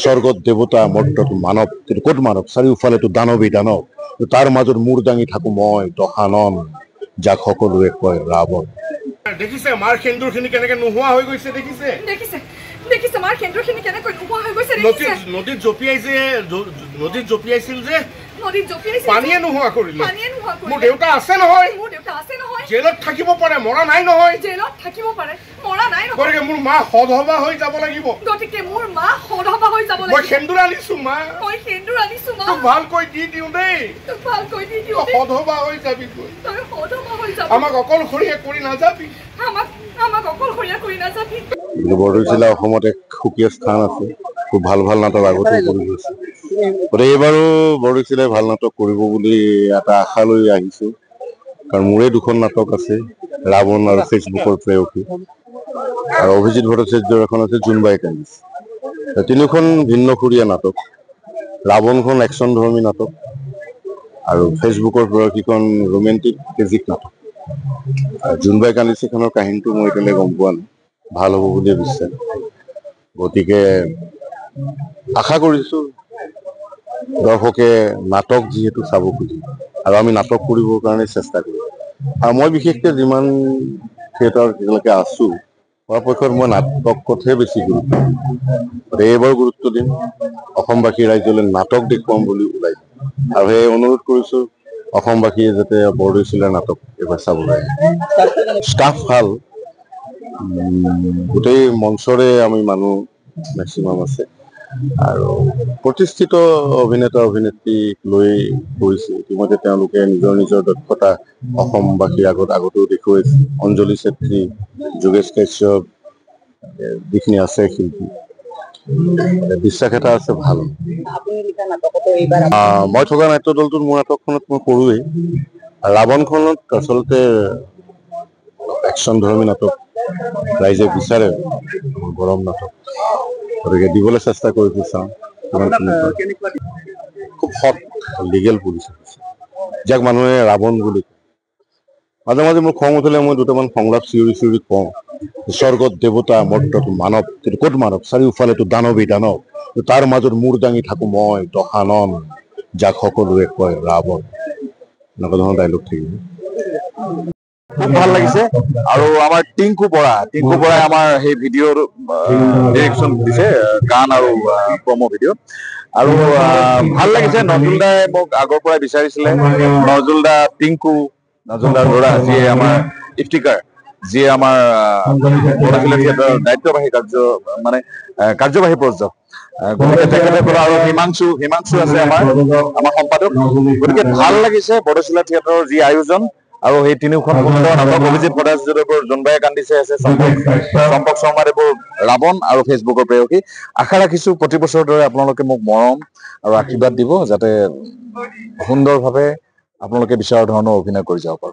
স্বৰ্গত দেৱতা মৰ্ত্যত মানৱ, ক'ত মানৱ চাৰিওফালেতো দানৱেই দানৱ, তাৰ মাজত মূৰ দাঙি থাকো মই দশানন, যাক সকলোৱে কয় ৰাৱণ। দেখিছে মাৰ সেন্দুৰখিনি কেনেকে নোহোৱা হৈ গৈছে, দেখিছে দেখিছে মাৰ সেন্দুৰখিনি কেনেকৈ নোহোৱা হৈ গৈছে, দেখিছে নদীত জঁপিয়াইছিল যে পানীয়ে নোহোৱা কৰিলে। মোৰ দেউতা আছে নহয়, জেলত থাকিব পাৰে, মৰা নাই নহয়, গতিকে মোৰ মা সদভা হৈ যাব লাগিব। মই সেন্দুৰ আনিছো মা, তোক ভালকৈ দি দিওঁ দেই, সদভা হৈ যাবি, আমাক অকলশৰীয়া কৰি নাযাবি। বৰদৈচিলা অসমত এক সুকীয়া স্থান আছে, খুব ভাল ভাল নাটক আগতে কৰি গৈছে, গতিকে এইবাৰো বৰদৈচিলাই ভাল নাটক কৰিব বুলি এটা আশা লৈ আহিছো। কাৰণ মোৰে দুখন নাটক আছে, ৰাৱণ আৰু ফেচবুকৰ প্ৰেয়সী, আৰু অভিজিত ভট্টাচাৰ্যৰ এখন আছে জোনবাই কান্দিছে। তিনিখন ভিন্নসুৰীয়া নাটক, ৰাৱণখন একশ্যন ধৰ্মী নাটক আৰু ফেচবুকৰ প্ৰেয়সীখন ৰোমেণ্টিক ট্ৰেজিক নাটক। জোনবাই কান্দিছেখনৰ কাহিনীটো মই এতিয়ালৈ গম পোৱা নাই, ভাল হ'ব বুলিয়ে বিশ্বাস। গতিকে আশা কৰিছো দৰ্শকে নাটক যিহেতু চাব খুজে আৰু আমি নাটক কৰিবৰ কাৰণে চেষ্টা কৰিম, আৰু মই বিশেষকৈ যিমান থিয়েটাৰত এতিয়ালৈকে আছো পৰাপক্ষত মই নাটকতহে বেছি গুৰুত্ব দিম। এইবাৰ গুৰুত্ব দিম, অসমবাসী ৰাইজলৈ নাটক দেখুৱাম বুলি ওলাই দিম, আৰু সেই অনুৰোধ কৰিছো অসমবাসীয়ে যাতে বৰদৈচিলাৰ নাটক এইবাৰ চাবলৈ আহে। ষ্টাফ ভাল, গোটেই মঞ্চৰে আমি মানুহ মেক্সিমাম আছে, আৰু প্ৰতিষ্ঠিত অভিনেতা অভিনেত্ৰীক লৈ কৰিছে। ইতিমধ্যে তেওঁলোকে নিজৰ নিজৰ দক্ষতা অসমবাসীৰ আগতেও দেখুৱাইছে। অঞ্জলি চেত্ৰী, যোগেশ কাশ্যপ, যিখিনি আছে শিল্পী, বিশ্বাস এটা আছে ভাল। মই থকা নাট্য দলটোত মোৰ নাটকখনত মই কৰোৱেই। ৰাৱণখনত আচলতে একশ্যন ধৰ্মী নাটক ৰাইজে বিচাৰে, গৰম নাটক, গতিকে দিবলৈ চেষ্টা কৰিছো, চাওঁ। খুব হট লিগেল পুলিচ, যাক মানুহে ৰাৱণ বুলি কয়। মাজে মাজে মোৰ খং উঠিলে মই দুটামান সংলাপ চিঞৰি চিঞৰি কওঁ, স্বৰ্গত দেৱতা মৰ্ত্যত মানৱ, ক'ত মানৱ চাৰিওফালেতো দানৱেই দানৱ, তাৰ মাজত মূৰ দাঙি থাকো মই দশানন, যাক সকলোৱে কয় ৰাৱণ। এনেকুৱা ধৰণৰ ডাইলগ থাকিব। খুব ভাল লাগিছে, আৰু আমাৰ টিংকু বৰাই আমাৰ সেই ভিডিঅ'ৰ ডিৰেকশ্যন দিছে, গান আৰু প্ৰমো ভিডিঅ', আৰু ভাল লাগিছে। নজুল দাই মোক আগৰ পৰাই বিচাৰিছিলে, নজুল দাৰ ল'ৰা, যিয়ে আমাৰ ইফতিকাৰ, যিয়ে আমাৰ বৰদৈচিলা থিয়েটাৰৰ দায়িত্ববাহী কাৰ্যবাহী প্ৰযোজক, গতিকে তেখেতসকলৰ, আৰু হিমাংশু আছে আমাৰ সম্পাদক। গতিকে ভাল লাগিছে বৰদৈচিলা থিয়েটাৰৰ যি আয়োজন, আৰু সেই তিনিওখন সুন্দৰ নাটক, অভিজিত ভট্টাচাৰ্যদেৱৰ জোনবাই কান্দিছে আছে, চম্পক শৰ্মাদেৱৰ ৰাৱণ আৰু ফেচবুকৰ প্ৰেয়সী। আশা ৰাখিছো প্ৰতি বছৰৰ দৰে আপোনালোকে মোক মৰম আৰু আশীৰ্বাদ দিব, যাতে সুন্দৰভাৱে আপোনালোকে বিচৰা ধৰণৰ অভিনয় কৰি যাব পাৰো।